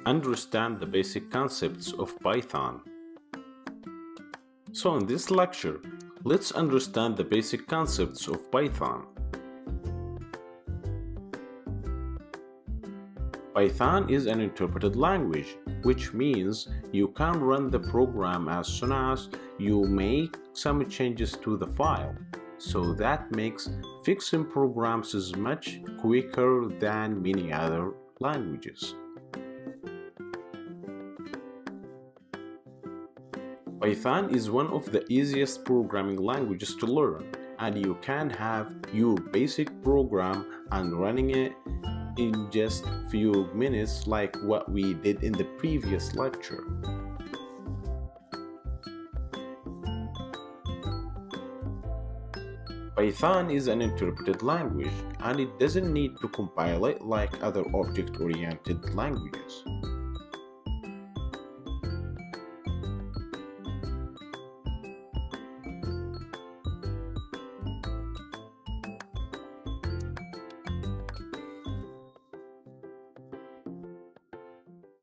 understand the basic concepts of Python. So in this lecture, let's understand the basic concepts of Python. Python is an interpreted language, which means you can run the program as soon as you make some changes to the file. So that makes fixing programs is much quicker than many other languages. Python is one of the easiest programming languages to learn, and you can have your basic program and running it in just few minutes like what we did in the previous lecture. Python is an interpreted language and it doesn't need to compile it like other object-oriented languages.